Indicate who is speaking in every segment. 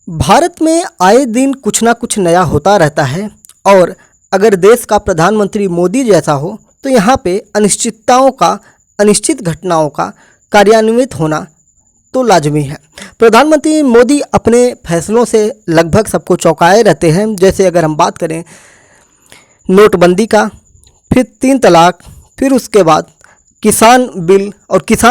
Speaker 1: भारत में आए दिन कुछ ना कुछ नया होता रहता है और अगर देश का प्रधानमंत्री मोदी जैसा हो तो यहाँ पे अनिश्चित घटनाओं का कार्यान्वित होना तो लाजमी है। प्रधानमंत्री मोदी अपने फैसलों से लगभग सबको चौंकाए रहते हैं। जैसे अगर हम बात करें नोटबंदी का, फिर 3 तलाक, फिर उसके बाद किसान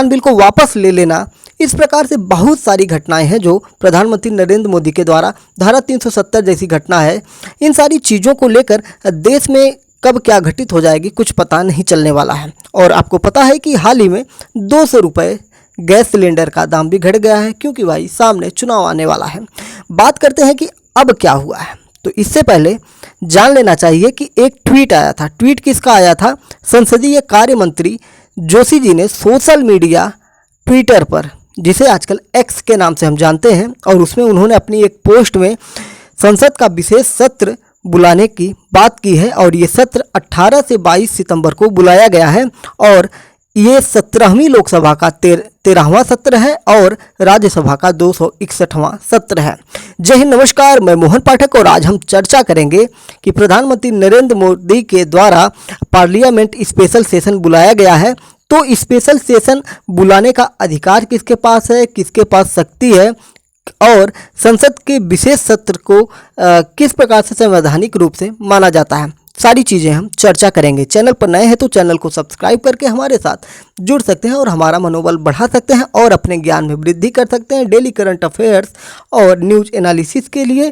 Speaker 1: बिल को वापस ले लेना, इस प्रकार से बहुत सारी घटनाएं हैं जो प्रधानमंत्री नरेंद्र मोदी के द्वारा धारा 370 जैसी घटना है। इन सारी चीज़ों को लेकर देश में कब क्या घटित हो जाएगी कुछ पता नहीं चलने वाला है। और आपको पता है कि हाल ही में 200 रुपये गैस सिलेंडर का दाम भी घट गया है, क्योंकि भाई सामने चुनाव आने वाला है। बात करते हैं कि अब क्या हुआ है, तो इससे पहले जान लेना चाहिए कि एक ट्वीट आया था। ट्वीट किसका आया था? संसदीय कार्य मंत्री जोशी जी ने सोशल मीडिया ट्विटर पर, जिसे आजकल एक्स के नाम से हम जानते हैं, और उसमें उन्होंने अपनी एक पोस्ट में संसद का विशेष सत्र बुलाने की बात की है। और ये सत्र 18 से 22 सितंबर को बुलाया गया है और ये 17वीं लोकसभा का 13वां सत्र है और राज्यसभा का 261वां सत्र है। जय हिंद, नमस्कार, मैं मोहन पाठक और आज हम चर्चा करेंगे कि प्रधानमंत्री नरेंद्र मोदी के द्वारा पार्लियामेंट स्पेशल सेशन बुलाया गया है। तो स्पेशल सेशन बुलाने का अधिकार किसके पास है, किसके पास शक्ति है, और संसद के विशेष सत्र को किस प्रकार से संवैधानिक रूप से माना जाता है, सारी चीज़ें हम चर्चा करेंगे। चैनल पर नए हैं तो चैनल को सब्सक्राइब करके हमारे साथ जुड़ सकते हैं और हमारा मनोबल बढ़ा सकते हैं और अपने ज्ञान में वृद्धि कर सकते हैं। डेली करंट अफेयर्स और न्यूज़ एनालिसिस के लिए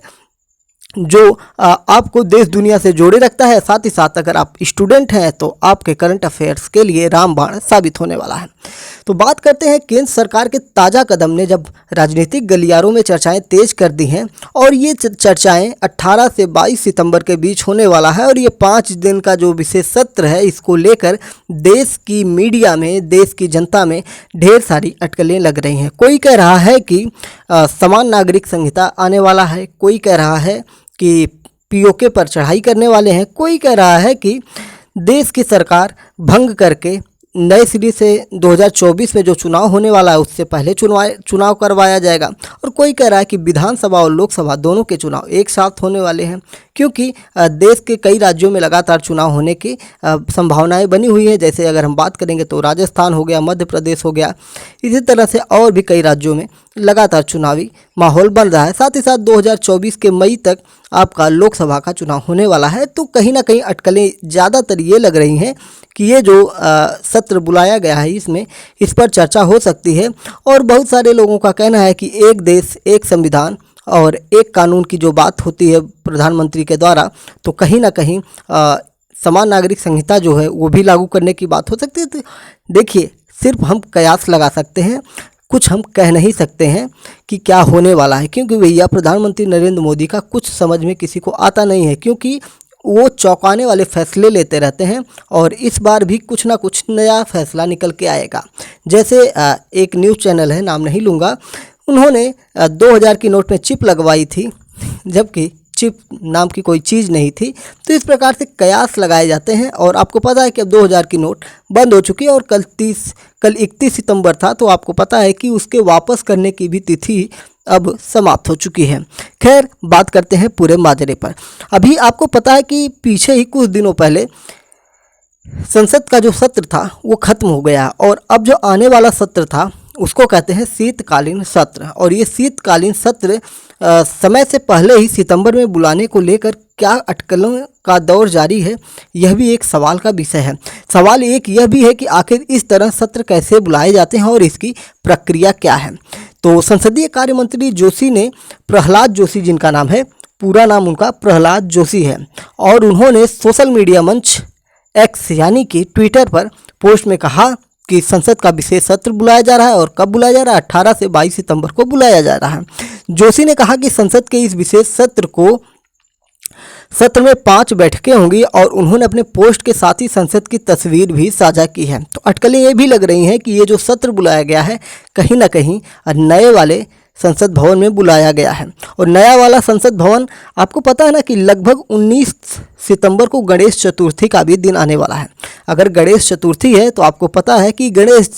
Speaker 1: जो आपको देश दुनिया से जोड़े रखता है। साथ ही साथ अगर आप स्टूडेंट हैं तो आपके करंट अफेयर्स के लिए रामबाण साबित होने वाला है। तो बात करते हैं केंद्र सरकार के ताज़ा कदम ने जब राजनीतिक गलियारों में चर्चाएं तेज कर दी हैं और ये चर्चाएं 18 से 22 सितंबर के बीच होने वाला है। और ये 5 दिन का जो विशेष सत्र है, इसको लेकर देश की मीडिया में, देश की जनता में ढेर सारी अटकलें लग रही हैं। कोई कह रहा है कि समान नागरिक संहिता आने वाला है, कोई कह रहा है कि पीओके पर चढ़ाई करने वाले हैं, कोई कह रहा है कि देश की सरकार भंग करके नए सिरे से 2024 में जो चुनाव होने वाला है उससे पहले चुनाव करवाया जाएगा, और कोई कह रहा है कि विधानसभा और लोकसभा दोनों के चुनाव एक साथ होने वाले हैं, क्योंकि देश के कई राज्यों में लगातार चुनाव होने की संभावनाएं बनी हुई हैं। जैसे अगर हम बात करेंगे तो राजस्थान हो गया, मध्य प्रदेश हो गया, इसी तरह से और भी कई राज्यों में लगातार चुनावी माहौल बन रहा है। साथ ही साथ 2024 के मई तक आपका लोकसभा का चुनाव होने वाला है। तो कहीं ना कहीं अटकलें ज़्यादातर ये लग रही हैं कि ये जो सत्र बुलाया गया है इसमें इस पर चर्चा हो सकती है। और बहुत सारे लोगों का कहना है कि एक देश एक संविधान और एक कानून की जो बात होती है प्रधानमंत्री के द्वारा, तो कहीं ना कहीं समान नागरिक संहिता जो है वो भी लागू करने की बात हो सकती है। तो देखिए, सिर्फ हम कयास लगा सकते हैं, कुछ हम कह नहीं सकते हैं कि क्या होने वाला है, क्योंकि भैया प्रधानमंत्री नरेंद्र मोदी का कुछ समझ में किसी को आता नहीं है, क्योंकि वो चौंकाने वाले फैसले लेते रहते हैं और इस बार भी कुछ ना कुछ नया फैसला निकल के आएगा। जैसे एक न्यूज़ चैनल है, नाम नहीं लूँगा, उन्होंने 2000 की नोट में चिप लगवाई थी, जबकि चिप नाम की कोई चीज़ नहीं थी। तो इस प्रकार से कयास लगाए जाते हैं। और आपको पता है कि अब 2000 की नोट बंद हो चुकी है और कल 31 सितंबर था, तो आपको पता है कि उसके वापस करने की भी तिथि अब समाप्त हो चुकी है। खैर, बात करते हैं पूरे माजरे पर। अभी आपको पता है कि पीछे ही कुछ दिनों पहले संसद का जो सत्र था वो खत्म हो गया, और अब जो आने वाला सत्र था उसको कहते हैं शीतकालीन सत्र। और ये शीतकालीन सत्र समय से पहले ही सितंबर में बुलाने को लेकर क्या अटकलों का दौर जारी है, यह भी एक सवाल का विषय है। सवाल एक यह भी है कि आखिर इस तरह सत्र कैसे बुलाए जाते हैं और इसकी प्रक्रिया क्या है। तो संसदीय कार्य मंत्री जोशी ने, प्रहलाद जोशी जिनका नाम है, पूरा नाम उनका प्रहलाद जोशी है, और उन्होंने सोशल मीडिया मंच एक्स यानी कि ट्विटर पर पोस्ट में कहा कि संसद का विशेष सत्र बुलाया जा रहा है। और कब बुलाया जा रहा है? 18 से 22 सितंबर को बुलाया जा रहा है। जोशी ने कहा कि संसद के इस विशेष सत्र में 5 बैठकें होंगी, और उन्होंने अपने पोस्ट के साथ ही संसद की तस्वीर भी साझा की है। तो अटकलें ये भी लग रही हैं कि ये जो सत्र बुलाया गया है कहीं ना कहीं नए वाले संसद भवन में बुलाया गया है। और नया वाला संसद भवन, आपको पता है ना कि लगभग 19 सितंबर को गणेश चतुर्थी का भी दिन आने वाला है। अगर गणेश चतुर्थी है तो आपको पता है कि गणेश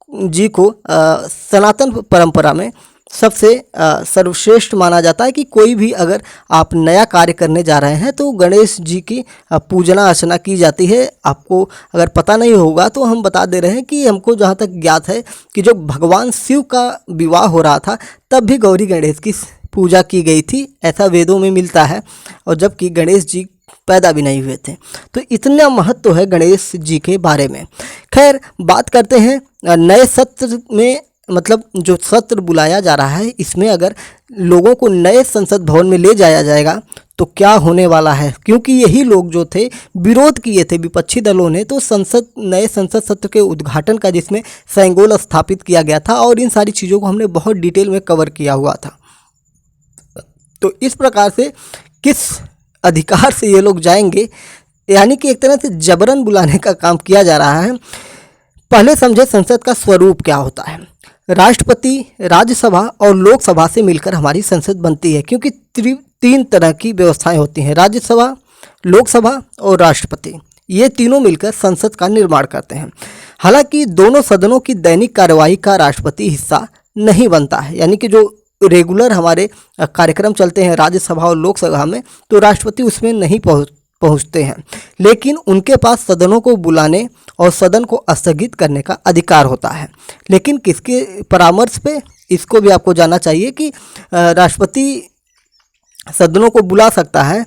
Speaker 1: जी को सनातन परंपरा में सबसे सर्वश्रेष्ठ माना जाता है कि कोई भी अगर आप नया कार्य करने जा रहे हैं तो गणेश जी की पूजना अर्चना की जाती है। आपको अगर पता नहीं होगा तो हम बता दे रहे हैं कि हमको जहाँ तक ज्ञात है कि जब भगवान शिव का विवाह हो रहा था तब भी गौरी गणेश की पूजा की गई थी, ऐसा वेदों में मिलता है, और जबकि गणेश जी पैदा भी नहीं हुए थे। तो इतना महत्व है गणेश जी के बारे में। खैर, बात करते हैं नए सत्र में, मतलब जो सत्र बुलाया जा रहा है इसमें अगर लोगों को नए संसद भवन में ले जाया जाएगा तो क्या होने वाला है, क्योंकि यही लोग जो थे विरोध किए थे विपक्षी दलों ने, तो नए संसद सत्र के उद्घाटन का जिसमें सेंगोल स्थापित किया गया था और इन सारी चीज़ों को हमने बहुत डिटेल में कवर किया हुआ था। तो इस प्रकार से किस अधिकार से ये लोग जाएंगे, यानी कि एक तरह से जबरन बुलाने का काम किया जा रहा है। पहले समझे संसद का स्वरूप क्या होता है। राष्ट्रपति, राज्यसभा और लोकसभा से मिलकर हमारी संसद बनती है, क्योंकि तीन तरह की व्यवस्थाएं होती हैं, राज्यसभा, लोकसभा और राष्ट्रपति। ये तीनों मिलकर संसद का निर्माण करते हैं। हालांकि दोनों सदनों की दैनिक कार्यवाही का राष्ट्रपति हिस्सा नहीं बनता है, यानी कि जो रेगुलर हमारे कार्यक्रम चलते हैं राज्यसभा और लोकसभा में, तो राष्ट्रपति उसमें नहीं पहुंचते हैं, लेकिन उनके पास सदनों को बुलाने और सदन को स्थगित करने का अधिकार होता है। लेकिन किसके परामर्श पे, इसको भी आपको जानना चाहिए कि राष्ट्रपति सदनों को बुला सकता है,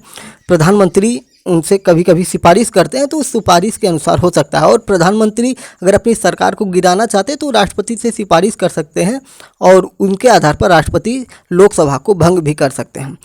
Speaker 1: प्रधानमंत्री उनसे कभी कभी सिफारिश करते हैं तो उस सिफारिश के अनुसार हो सकता है, और प्रधानमंत्री अगर अपनी सरकार को गिराना चाहते हैं तो राष्ट्रपति से सिफारिश कर सकते हैं और उनके आधार पर राष्ट्रपति लोकसभा को भंग भी कर सकते हैं।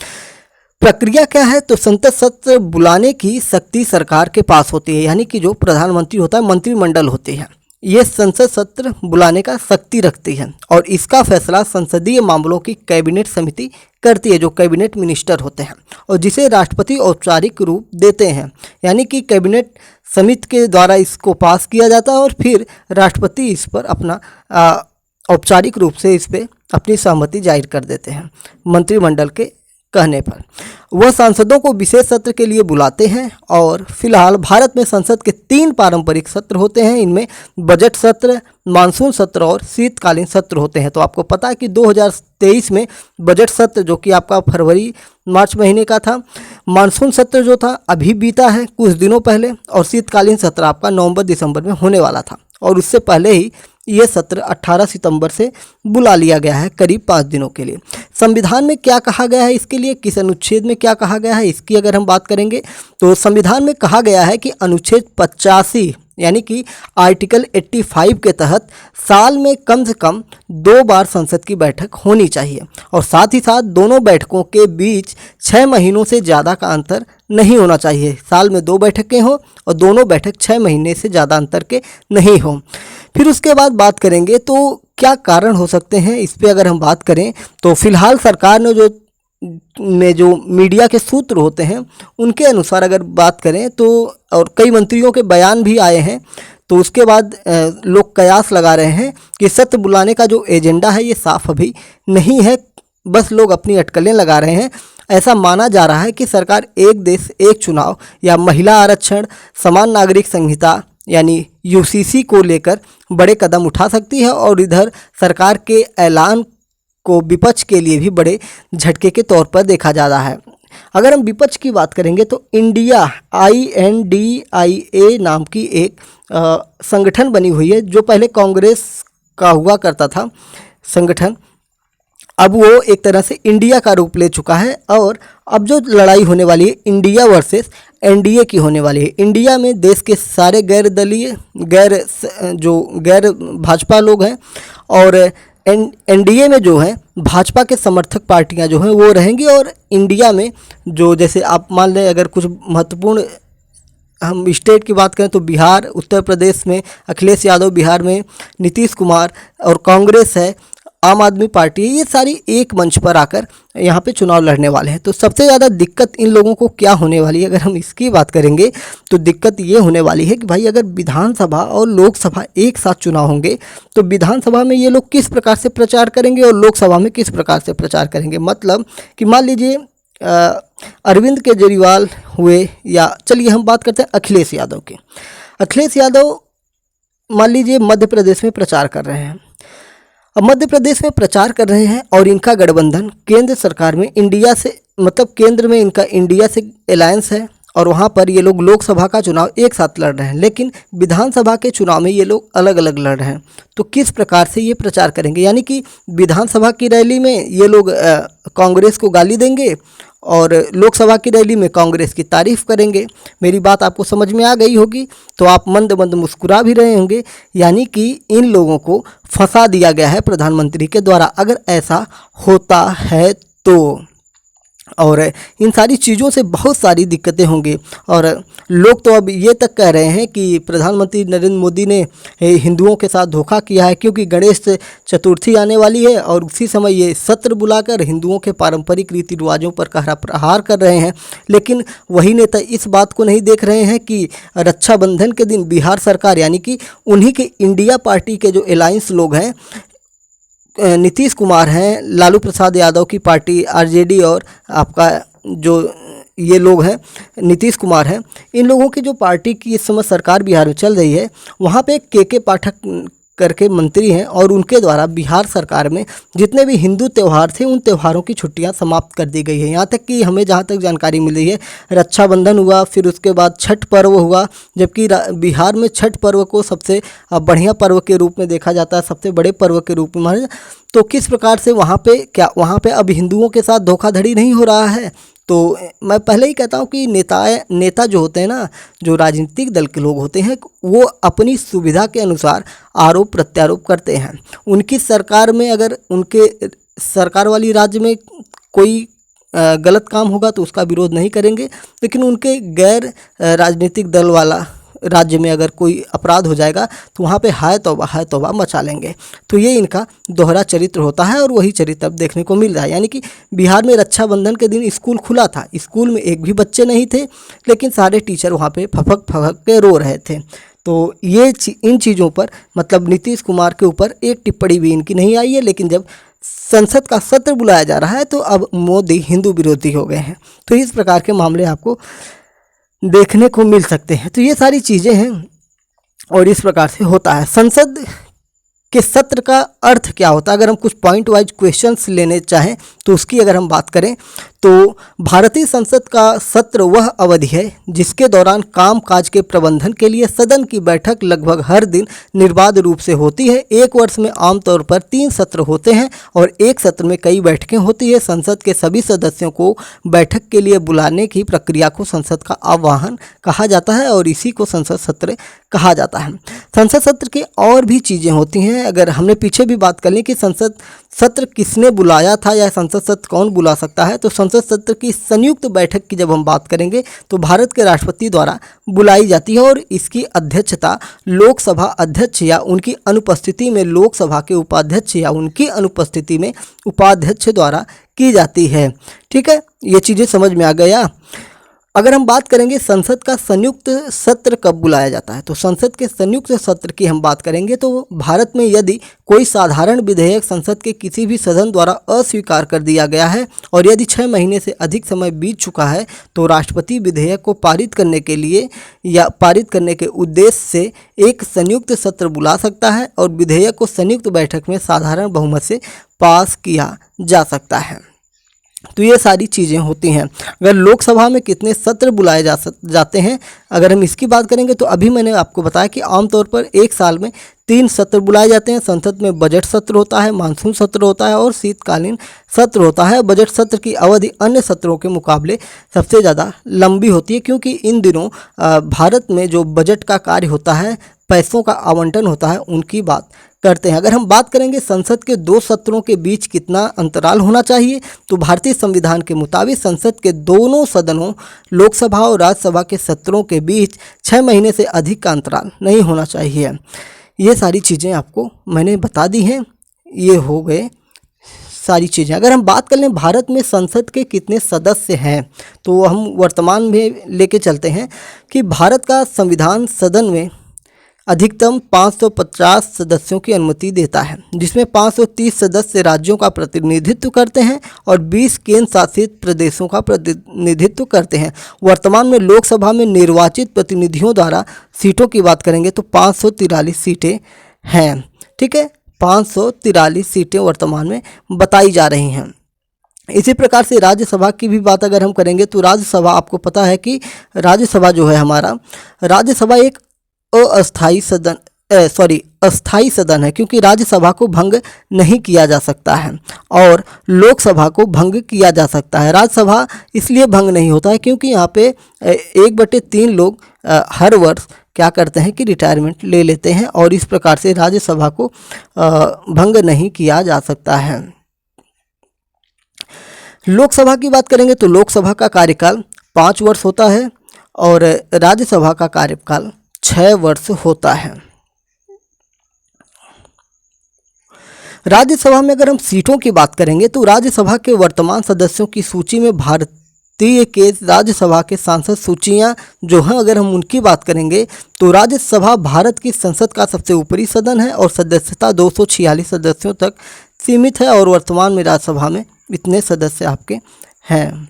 Speaker 1: प्रक्रिया क्या है, तो संसद सत्र बुलाने की शक्ति सरकार के पास होती है, यानी कि जो प्रधानमंत्री होता है, मंत्रिमंडल होती है, ये संसद सत्र बुलाने का शक्ति रखती है और इसका फैसला संसदीय मामलों की कैबिनेट समिति करती है, जो कैबिनेट मिनिस्टर होते हैं, और जिसे राष्ट्रपति औपचारिक रूप देते हैं, यानी कि कैबिनेट समिति के द्वारा इसको पास किया जाता है और फिर राष्ट्रपति इस पर अपना औपचारिक रूप से इस पर अपनी सहमति जाहिर कर देते हैं मंत्रिमंडल के कहने पर। वह सांसदों को विशेष सत्र के लिए बुलाते हैं और फिलहाल भारत में संसद के 3 पारंपरिक सत्र होते हैं। इनमें बजट सत्र, मानसून सत्र और शीतकालीन सत्र होते हैं। तो आपको पता है कि 2023 में बजट सत्र जो कि आपका फरवरी मार्च महीने का था, मानसून सत्र जो था अभी बीता है कुछ दिनों पहले, और शीतकालीन सत्र आपका नवंबर दिसंबर में होने वाला था, और उससे पहले ही ये सत्र 18 सितंबर से बुला लिया गया है करीब 5 दिनों के लिए। संविधान में क्या कहा गया है इसके लिए, किस अनुच्छेद में क्या कहा गया है, इसकी अगर हम बात करेंगे तो संविधान में कहा गया है कि अनुच्छेद 85 यानी कि आर्टिकल 85 के तहत साल में कम से कम 2 बार संसद की बैठक होनी चाहिए, और साथ ही साथ दोनों बैठकों के बीच 6 महीनों से ज़्यादा का अंतर नहीं होना चाहिए। साल में 2 बैठकें हों और दोनों बैठक 6 महीने से ज़्यादा अंतर के नहीं हों। फिर उसके बाद बात करेंगे तो क्या कारण हो सकते हैं, इस पर अगर हम बात करें तो फिलहाल सरकार ने जो मीडिया के सूत्र होते हैं उनके अनुसार अगर बात करें तो, और कई मंत्रियों के बयान भी आए हैं, तो उसके बाद लोग कयास लगा रहे हैं कि सत्र बुलाने का जो एजेंडा है ये साफ अभी नहीं है, बस लोग अपनी अटकलें लगा रहे हैं। ऐसा माना जा रहा है कि सरकार एक देश एक चुनाव या महिला आरक्षण, समान नागरिक संहिता यानी यूसीसी को लेकर बड़े कदम उठा सकती है, और इधर सरकार के ऐलान को विपक्ष के लिए भी बड़े झटके के तौर पर देखा जा रहा है। अगर हम विपक्ष की बात करेंगे तो इंडिया INDIA नाम की एक संगठन बनी हुई है, जो पहले कांग्रेस का हुआ करता था संगठन, अब वो एक तरह से इंडिया का रूप ले चुका है, और अब जो लड़ाई होने वाली है इंडिया वर्सेस NDA की होने वाली है। इंडिया में देश के सारे गैर भाजपा लोग हैं, और NDA में जो है भाजपा के समर्थक पार्टियां जो हैं वो रहेंगी, और इंडिया में जो, जैसे आप मान लें अगर कुछ महत्वपूर्ण हम स्टेट की बात करें तो बिहार, उत्तर प्रदेश में अखिलेश यादव, बिहार में नीतीश कुमार, और कांग्रेस है, आम आदमी पार्टी है, ये सारी एक मंच पर आकर यहाँ पे चुनाव लड़ने वाले हैं। तो सबसे ज़्यादा दिक्कत इन लोगों को क्या होने वाली है, अगर हम इसकी बात करेंगे तो दिक्कत ये होने वाली है कि भाई अगर विधानसभा और लोकसभा एक साथ चुनाव होंगे तो विधानसभा में ये लोग किस प्रकार से प्रचार करेंगे और लोकसभा में किस प्रकार से प्रचार करेंगे। मतलब कि मान लीजिए अरविंद केजरीवाल हुए, या चलिए हम बात करते हैं अखिलेश यादव की। अखिलेश यादव मान लीजिए मध्य प्रदेश में प्रचार कर रहे हैं, अब मध्य प्रदेश में प्रचार कर रहे हैं और इनका गठबंधन केंद्र सरकार में इंडिया से, मतलब केंद्र में इनका इंडिया से अलायंस है और वहाँ पर ये लोग लोकसभा का चुनाव एक साथ लड़ रहे हैं, लेकिन विधानसभा के चुनाव में ये लोग अलग अलग लड़ रहे हैं। तो किस प्रकार से ये प्रचार करेंगे, यानी कि विधानसभा की रैली में ये लोग कांग्रेस को गाली देंगे और लोकसभा की रैली में कांग्रेस की तारीफ करेंगे। मेरी बात आपको समझ में आ गई होगी, तो आप मंद मंद मुस्कुरा भी रहे होंगे, यानी कि इन लोगों को फंसा दिया गया है प्रधानमंत्री के द्वारा, अगर ऐसा होता है तो। और इन सारी चीज़ों से बहुत सारी दिक्कतें होंगी और लोग तो अब ये तक कह रहे हैं कि प्रधानमंत्री नरेंद्र मोदी ने हिंदुओं के साथ धोखा किया है, क्योंकि गणेश चतुर्थी आने वाली है और उसी समय ये सत्र बुलाकर हिंदुओं के पारंपरिक रीति रिवाजों पर कहरा प्रहार कर रहे हैं। लेकिन वही नेता इस बात को नहीं देख रहे हैं कि रक्षाबंधन के दिन बिहार सरकार, यानी कि उन्हीं के इंडिया पार्टी के जो अलायंस लोग हैं, नीतीश कुमार हैं, लालू प्रसाद यादव की पार्टी आरजेडी और आपका जो ये लोग हैं नीतीश कुमार हैं, इन लोगों की जो पार्टी की इस समय सरकार बिहार में चल रही है, वहाँ पे के पाठक करके मंत्री हैं और उनके द्वारा बिहार सरकार में जितने भी हिंदू त्यौहार थे उन त्यौहारों की छुट्टियां समाप्त कर दी गई है। यहाँ तक कि हमें जहाँ तक जानकारी मिल रही है, रक्षाबंधन हुआ, फिर उसके बाद छठ पर्व हुआ, जबकि बिहार में छठ पर्व को सबसे बढ़िया पर्व के रूप में देखा जाता है, सबसे बड़े पर्व के रूप में माना। तो किस प्रकार से वहाँ पे अब हिंदुओं के साथ धोखाधड़ी नहीं हो रहा है। तो मैं पहले ही कहता हूँ कि नेता जो होते हैं ना, जो राजनीतिक दल के लोग होते हैं, वो अपनी सुविधा के अनुसार आरोप प्रत्यारोप करते हैं। उनकी सरकार में अगर उनके सरकार वाली राज्य में कोई गलत काम होगा तो उसका विरोध नहीं करेंगे, लेकिन उनके गैर राजनीतिक दल वाला राज्य में अगर कोई अपराध हो जाएगा तो वहाँ पे हाय तौबा मचा लेंगे। तो ये इनका दोहरा चरित्र होता है और वही चरित्र अब देखने को मिल रहा है। यानी कि बिहार में रक्षाबंधन के दिन स्कूल खुला था, स्कूल में एक भी बच्चे नहीं थे, लेकिन सारे टीचर वहाँ पे फपक के रो रहे थे। तो ये इन चीज़ों पर, मतलब नीतीश कुमार के ऊपर एक टिप्पणी भी इनकी नहीं आई है, लेकिन जब संसद का सत्र बुलाया जा रहा है तो अब मोदी हिंदू विरोधी हो गए हैं। तो इस प्रकार के मामले आपको देखने को मिल सकते हैं। तो ये सारी चीज़ें हैं और इस प्रकार से होता है। संसद के सत्र का अर्थ क्या होता है, अगर हम कुछ पॉइंट वाइज क्वेश्चंस लेने चाहें तो उसकी अगर हम बात करें तो भारतीय संसद का सत्र वह अवधि है जिसके दौरान काम काज के प्रबंधन के लिए सदन की बैठक लगभग हर दिन निर्बाध रूप से होती है। एक वर्ष में आमतौर पर 3 सत्र होते हैं और एक सत्र में कई बैठकें होती है। संसद के सभी सदस्यों को बैठक के लिए बुलाने की प्रक्रिया को संसद का आह्वान कहा जाता है और इसी को संसद सत्र कहा जाता है। संसद सत्र की और भी चीज़ें होती हैं। अगर हमने पीछे भी बात कर ली कि संसद सत्र किसने बुलाया था या संसद सत्र कौन बुला सकता है, तो संसद सत्र की संयुक्त बैठक की जब हम बात करेंगे तो भारत के राष्ट्रपति द्वारा बुलाई जाती है और इसकी अध्यक्षता लोकसभा अध्यक्ष या उनकी अनुपस्थिति में लोकसभा के उपाध्यक्ष या उनकी अनुपस्थिति में उपाध्यक्ष द्वारा की जाती है। ठीक है, ये चीज़ें समझ में आ गया। अगर हम बात करेंगे संसद का संयुक्त सत्र कब बुलाया जाता है, तो संसद के संयुक्त सत्र की हम बात करेंगे तो भारत में यदि कोई साधारण विधेयक संसद के किसी भी सदन द्वारा अस्वीकार कर दिया गया है और यदि 6 महीने से अधिक समय बीत चुका है तो राष्ट्रपति विधेयक को पारित करने के लिए या पारित करने के उद्देश्य से एक संयुक्त सत्र बुला सकता है और विधेयक को संयुक्त बैठक में साधारण बहुमत से पास किया जा सकता है। तो ये सारी चीज़ें होती हैं। अगर लोकसभा में कितने सत्र बुलाए जाते हैं, अगर हम इसकी बात करेंगे तो अभी मैंने आपको बताया कि आमतौर पर एक साल में 3 सत्र बुलाए जाते हैं। संसद में बजट सत्र होता है, मानसून सत्र होता है और शीतकालीन सत्र होता है। बजट सत्र की अवधि अन्य सत्रों के मुकाबले सबसे ज़्यादा लंबी होती है, क्योंकि इन दिनों भारत में जो बजट का कार्य होता है, पैसों का आवंटन होता है, उनकी बात करते हैं। अगर हम बात करेंगे संसद के 2 सत्रों के बीच कितना अंतराल होना चाहिए, तो भारतीय संविधान के मुताबिक संसद के दोनों सदनों लोकसभा और राज्यसभा के सत्रों के बीच 6 महीने से अधिक का अंतराल नहीं होना चाहिए। ये सारी चीज़ें आपको मैंने बता दी हैं। ये हो गए सारी चीज़ें। अगर हम बात कर लें भारत में संसद के कितने सदस्य हैं, तो हम वर्तमान में लेके चलते हैं कि भारत का संविधान सदन में अधिकतम 550 सदस्यों की अनुमति देता है, जिसमें 530 सदस्य राज्यों का प्रतिनिधित्व करते हैं और 20 केंद्र शासित प्रदेशों का प्रतिनिधित्व करते हैं। वर्तमान में लोकसभा में निर्वाचित प्रतिनिधियों द्वारा सीटों की बात करेंगे तो 543 सीटें हैं। ठीक है, 543 सीटें वर्तमान में बताई जा रही हैं। इसी प्रकार से राज्यसभा की भी बात अगर हम करेंगे तो राज्यसभा, आपको पता है कि राज्यसभा जो है हमारा, राज्यसभा एक अस्थाई सदन है, क्योंकि राज्यसभा को भंग नहीं किया जा सकता है और लोकसभा को भंग किया जा सकता है। राज्यसभा इसलिए भंग नहीं होता है क्योंकि यहाँ पे 1/3 लोग हर वर्ष क्या करते हैं कि रिटायरमेंट ले लेते हैं और इस प्रकार से राज्यसभा को भंग नहीं किया जा सकता है। लोकसभा की बात करेंगे तो लोकसभा का कार्यकाल 5 वर्ष होता है और राज्यसभा का कार्यकाल 6 वर्ष होता है। राज्यसभा में अगर हम सीटों की बात करेंगे तो राज्यसभा के वर्तमान सदस्यों की सूची में भारतीय के राज्यसभा के सांसद सूचियां जो हैं, अगर हम उनकी बात करेंगे तो राज्यसभा भारत की संसद का सबसे ऊपरी सदन है और सदस्यता 246 सदस्यों तक सीमित है और वर्तमान में राज्यसभा में इतने सदस्य आपके हैं।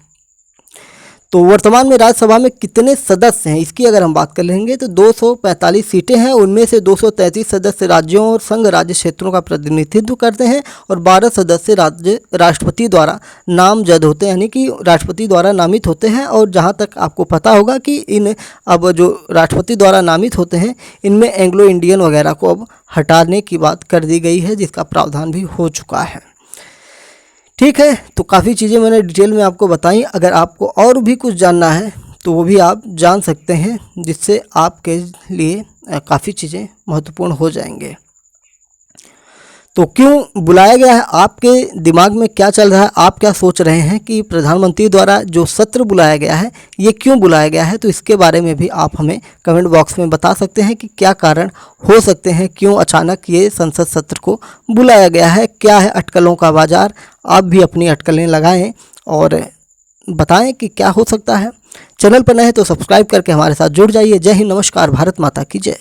Speaker 1: तो वर्तमान में राज्यसभा में कितने सदस्य हैं इसकी अगर हम बात कर लेंगे तो 245 सीटें हैं। उनमें से 233 सदस्य राज्यों और संघ राज्य क्षेत्रों का प्रतिनिधित्व करते हैं और 12 सदस्य राष्ट्रपति द्वारा नामजद होते हैं, यानी कि राष्ट्रपति द्वारा नामित होते हैं। और जहां तक आपको पता होगा कि अब जो राष्ट्रपति द्वारा नामित होते हैं इनमें एंग्लो इंडियन वगैरह को अब हटाने की बात कर दी गई है, जिसका प्रावधान भी हो चुका है। ठीक है, तो काफ़ी चीज़ें मैंने डिटेल में आपको बताई। अगर आपको और भी कुछ जानना है तो वो भी आप जान सकते हैं, जिससे आपके लिए काफ़ी चीज़ें महत्वपूर्ण हो जाएंगे। तो क्यों बुलाया गया है, आपके दिमाग में क्या चल रहा है, आप क्या सोच रहे हैं कि प्रधानमंत्री द्वारा जो सत्र बुलाया गया है ये क्यों बुलाया गया है, तो इसके बारे में भी आप हमें कमेंट बॉक्स में बता सकते हैं कि क्या कारण हो सकते हैं, क्यों अचानक ये संसद सत्र को बुलाया गया है, क्या है अटकलों का बाजार। आप भी अपनी अटकलें लगाएं और बताएं कि क्या हो सकता है। चैनल पर नए हैं तो सब्सक्राइब करके हमारे साथ जुड़ जाइए। जय हिंद, नमस्कार, भारत माता की जय।